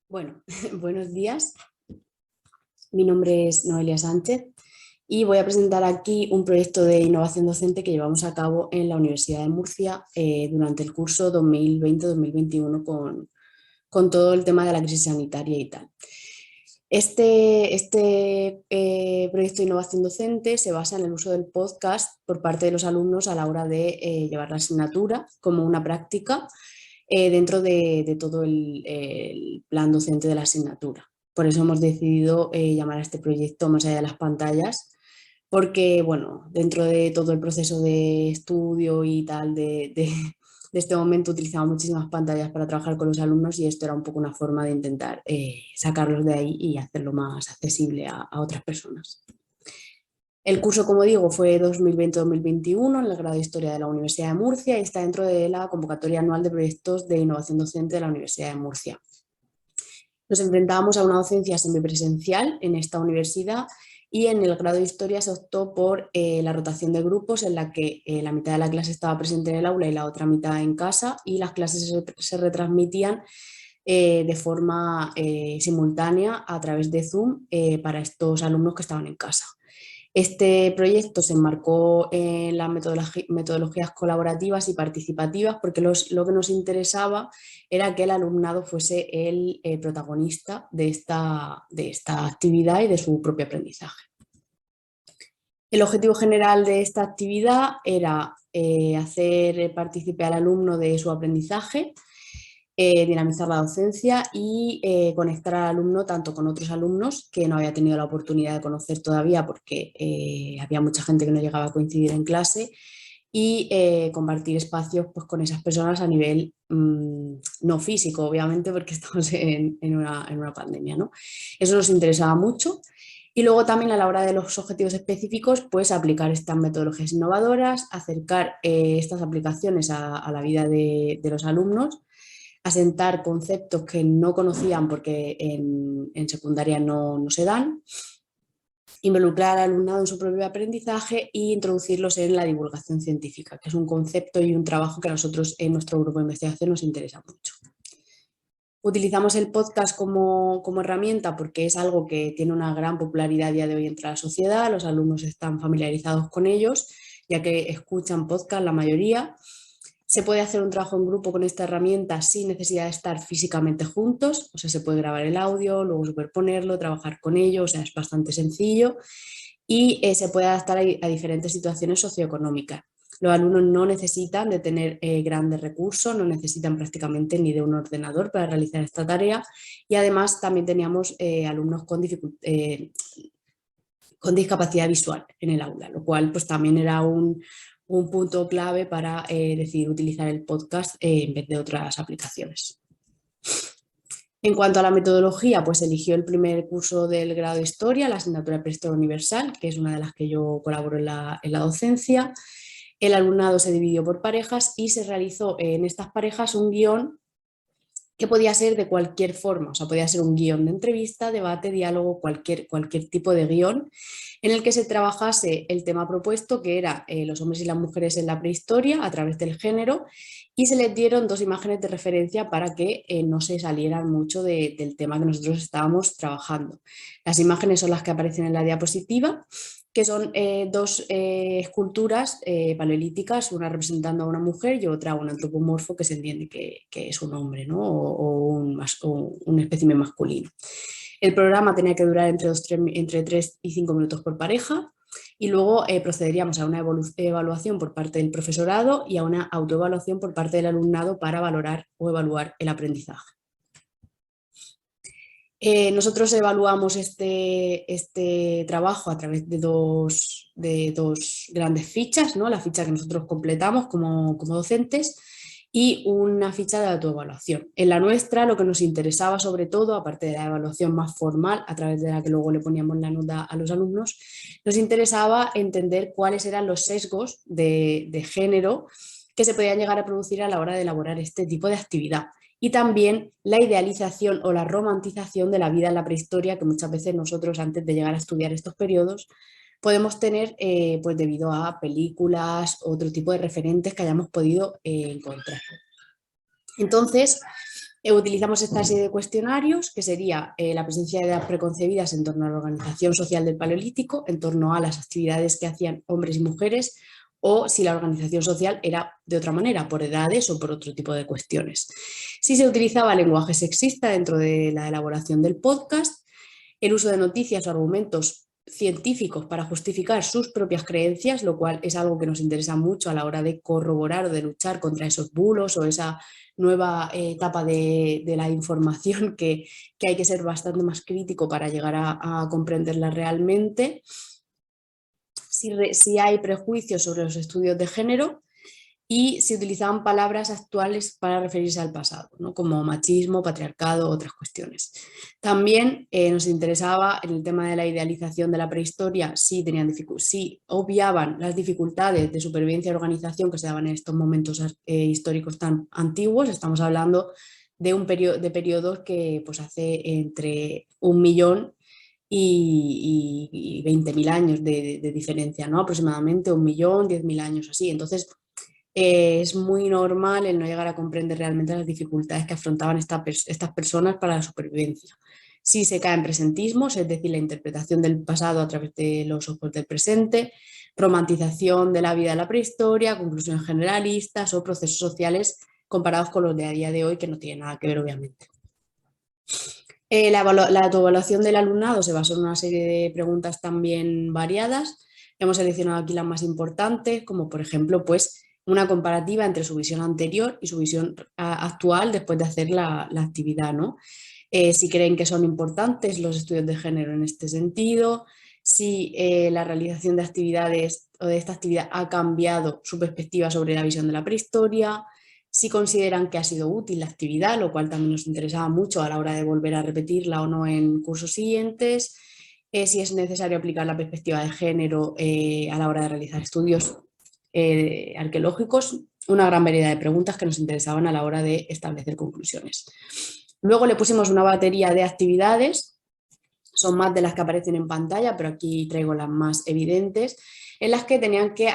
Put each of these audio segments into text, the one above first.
Bueno, buenos días. Mi nombre es Noelia Sánchez y voy a presentar aquí un proyecto de innovación docente que llevamos a cabo en la Universidad de Murcia durante el curso 2020-2021 con todo el tema de la crisis sanitaria y tal. Este proyecto de innovación docente se basa en el uso del podcast por parte de los alumnos a la hora de llevar la asignatura como una práctica dentro de todo el plan docente de la asignatura. Por eso hemos decidido llamar a este proyecto Más allá de las pantallas, porque bueno, dentro de todo el proceso de estudio y tal de este momento utilizamos muchísimas pantallas para trabajar con los alumnos y esto era un poco una forma de intentar sacarlos de ahí y hacerlo más accesible a otras personas. El curso, como digo, fue 2020-2021 en el grado de Historia de la Universidad de Murcia y está dentro de la convocatoria anual de proyectos de innovación docente de la Universidad de Murcia. Nos enfrentábamos a una docencia semipresencial en esta universidad y en el grado de Historia se optó por la rotación de grupos en la que la mitad de la clase estaba presente en el aula y la otra mitad en casa y las clases se retransmitían de forma simultánea a través de Zoom para estos alumnos que estaban en casa. Este proyecto se enmarcó en las metodologías colaborativas y participativas porque lo que nos interesaba era que el alumnado fuese el protagonista de esta actividad y de su propio aprendizaje. El objetivo general de esta actividad era hacer partícipe al alumno de su aprendizaje, dinamizar la docencia y conectar al alumno tanto con otros alumnos que no había tenido la oportunidad de conocer todavía porque había mucha gente que no llegaba a coincidir en clase y compartir espacios pues, con esas personas a nivel no físico, obviamente, porque estamos en una pandemia, ¿no? Eso nos interesaba mucho. Y luego también a la hora de los objetivos específicos, pues aplicar estas metodologías innovadoras, acercar estas aplicaciones a la vida de los alumnos, asentar conceptos que no conocían porque en secundaria no se dan, involucrar al alumnado en su propio aprendizaje e introducirlos en la divulgación científica, que es un concepto y un trabajo que a nosotros en nuestro grupo de investigación nos interesa mucho. Utilizamos el podcast como herramienta porque es algo que tiene una gran popularidad a día de hoy entre la sociedad, los alumnos están familiarizados con ellos, ya que escuchan podcast la mayoría. Se puede hacer un trabajo en grupo con esta herramienta sin necesidad de estar físicamente juntos, o sea, se puede grabar el audio, luego superponerlo, trabajar con ello, o sea, es bastante sencillo y se puede adaptar a diferentes situaciones socioeconómicas. Los alumnos no necesitan de tener grandes recursos, no necesitan prácticamente ni de un ordenador para realizar esta tarea y además también teníamos alumnos con discapacidad visual en el aula, lo cual pues también era un punto clave para decidir utilizar el podcast en vez de otras aplicaciones. En cuanto a la metodología, pues eligió el primer curso del grado de Historia, la asignatura Prehistoria Universal, que es una de las que yo colaboro en la docencia. El alumnado se dividió por parejas y se realizó en estas parejas un guión que podía ser de cualquier forma, o sea, podía ser un guión de entrevista, debate, diálogo, cualquier tipo de guión en el que se trabajase el tema propuesto, que era los hombres y las mujeres en la prehistoria a través del género, y se les dieron dos imágenes de referencia para que no se salieran mucho del tema que nosotros estábamos trabajando. Las imágenes son las que aparecen en la diapositiva, que son dos esculturas paleolíticas, una representando a una mujer y otra a un antropomorfo que se entiende que es un hombre, ¿no? o un espécimen masculino. El programa tenía que durar entre 3 y 5 minutos por pareja y luego procederíamos a una evaluación por parte del profesorado y a una autoevaluación por parte del alumnado para valorar o evaluar el aprendizaje. Nosotros evaluamos este trabajo a través de dos grandes fichas, ¿no? La ficha que nosotros completamos como docentes y una ficha de autoevaluación. En la nuestra lo que nos interesaba sobre todo, aparte de la evaluación más formal, a través de la que luego le poníamos la nota a los alumnos, nos interesaba entender cuáles eran los sesgos de género que se podían llegar a producir a la hora de elaborar este tipo de actividad. Y también la idealización o la romantización de la vida en la prehistoria que muchas veces nosotros antes de llegar a estudiar estos periodos podemos tener pues debido a películas, otro tipo de referentes que hayamos podido encontrar. Entonces, Utilizamos esta serie de cuestionarios, que sería la presencia de ideas preconcebidas en torno a la organización social del Paleolítico, en torno a las actividades que hacían hombres y mujeres, o si la organización social era de otra manera, por edades o por otro tipo de cuestiones. Si se utilizaba lenguaje sexista dentro de la elaboración del podcast, el uso de noticias o argumentos científicos para justificar sus propias creencias, lo cual es algo que nos interesa mucho a la hora de corroborar o de luchar contra esos bulos o esa nueva etapa de la información que hay que ser bastante más crítico para llegar a comprenderla realmente. Si hay prejuicios sobre los estudios de género y si utilizaban palabras actuales para referirse al pasado, ¿no? Como machismo, patriarcado, otras cuestiones. También nos interesaba en el tema de la idealización de la prehistoria, si obviaban las dificultades de supervivencia y organización que se daban en estos momentos históricos tan antiguos. Estamos hablando de periodos que pues, hace entre 1.000.000 y 20.000 años de diferencia, ¿no? Aproximadamente 1.000.000, 10.000 años así. Entonces, es muy normal el no llegar a comprender realmente las dificultades que afrontaban estas personas para la supervivencia. Si se cae en presentismos, es decir, la interpretación del pasado a través de los ojos del presente, romantización de la vida de la prehistoria, conclusiones generalistas o procesos sociales comparados con los de a día de hoy que no tienen nada que ver, obviamente. La autoevaluación del alumnado se basó en una serie de preguntas también variadas. Hemos seleccionado aquí las más importantes, como por ejemplo, pues, una comparativa entre su visión anterior y su visión actual después de hacer la actividad, ¿no? Si creen que son importantes los estudios de género en este sentido, si la realización de actividades o de esta actividad ha cambiado su perspectiva sobre la visión de la prehistoria, si consideran que ha sido útil la actividad, lo cual también nos interesaba mucho a la hora de volver a repetirla o no en cursos siguientes, si es necesario aplicar la perspectiva de género a la hora de realizar estudios arqueológicos, una gran variedad de preguntas que nos interesaban a la hora de establecer conclusiones. Luego le pusimos una batería de actividades, son más de las que aparecen en pantalla, pero aquí traigo las más evidentes, en las que tenían que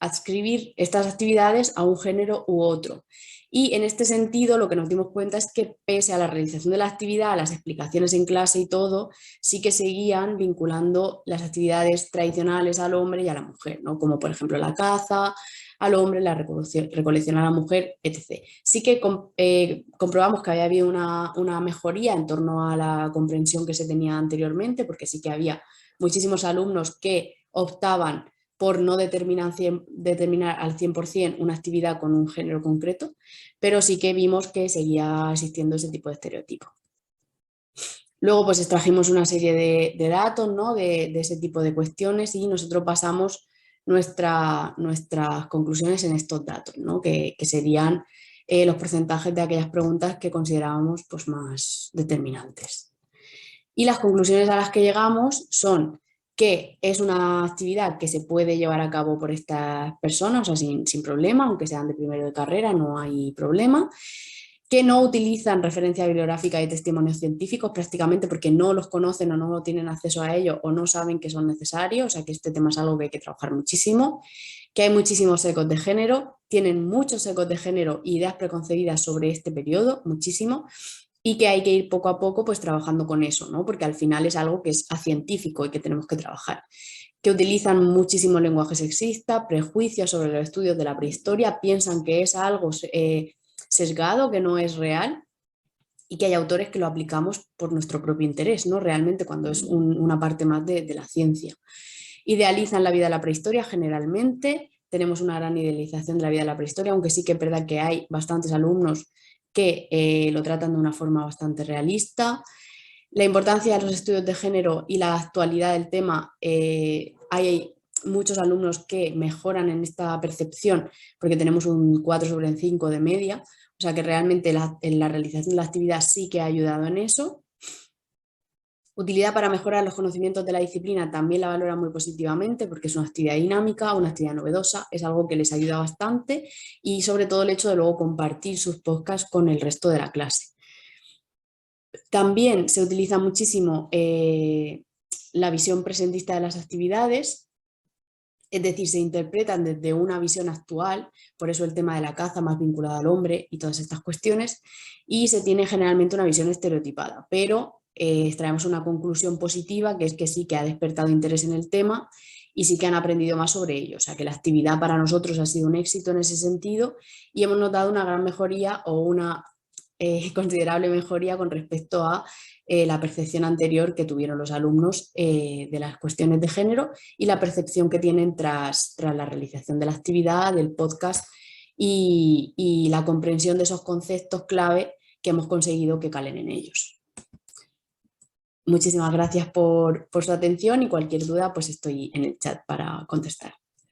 adscribir estas actividades a un género u otro. Y en este sentido lo que nos dimos cuenta es que pese a la realización de la actividad, a las explicaciones en clase y todo, sí que seguían vinculando las actividades tradicionales al hombre y a la mujer, ¿no? Como por ejemplo la caza al hombre, la recolección a la mujer, etc. Sí que comprobamos que había habido una mejoría en torno a la comprensión que se tenía anteriormente, porque sí que había muchísimos alumnos que optaban por no determinar al 100% una actividad con un género concreto, pero sí que vimos que seguía existiendo ese tipo de estereotipo. Luego pues extrajimos una serie de datos, ¿no? de ese tipo de cuestiones y nosotros basamos nuestras conclusiones en estos datos, ¿no? que serían los porcentajes de aquellas preguntas que considerábamos pues, más determinantes. Y las conclusiones a las que llegamos son que es una actividad que se puede llevar a cabo por estas personas, o sea, sin problema, aunque sean de primero de carrera, no hay problema, que no utilizan referencia bibliográfica y testimonios científicos prácticamente porque no los conocen o no tienen acceso a ellos o no saben que son necesarios, o sea que este tema es algo que hay que trabajar muchísimo, que hay muchísimos ecos de género, tienen muchos ecos de género e ideas preconcebidas sobre este periodo, muchísimo, y que hay que ir poco a poco pues trabajando con eso, ¿no? Porque al final es algo que es científico y que tenemos que trabajar. Que utilizan muchísimo lenguaje sexista, prejuicios sobre los estudios de la prehistoria, piensan que es algo sesgado, que no es real, y que hay autores que lo aplicamos por nuestro propio interés, ¿no? Realmente cuando es una parte más de la ciencia. Idealizan la vida de la prehistoria generalmente, tenemos una gran idealización de la vida de la prehistoria, aunque sí que es verdad que hay bastantes alumnos que lo tratan de una forma bastante realista. La importancia de los estudios de género y la actualidad del tema, hay muchos alumnos que mejoran en esta percepción porque tenemos un 4/5 de media, o sea que realmente en la realización de la actividad sí que ha ayudado en eso. Utilidad para mejorar los conocimientos de la disciplina también la valora muy positivamente porque es una actividad dinámica, una actividad novedosa, es algo que les ayuda bastante y sobre todo el hecho de luego compartir sus podcasts con el resto de la clase. También se utiliza muchísimo la visión presentista de las actividades, Es decir, se interpretan desde una visión actual, por eso el tema de la caza más vinculado al hombre y todas estas cuestiones, y se tiene generalmente una visión estereotipada, pero extraemos una conclusión positiva, que es que sí que ha despertado interés en el tema y sí que han aprendido más sobre ello. O sea, que la actividad para nosotros ha sido un éxito en ese sentido y hemos notado una gran mejoría o una considerable mejoría con respecto a la percepción anterior que tuvieron los alumnos de las cuestiones de género y la percepción que tienen tras la realización de la actividad, del podcast y la comprensión de esos conceptos clave que hemos conseguido que calen en ellos. Muchísimas gracias por su atención y cualquier duda pues estoy en el chat para contestar.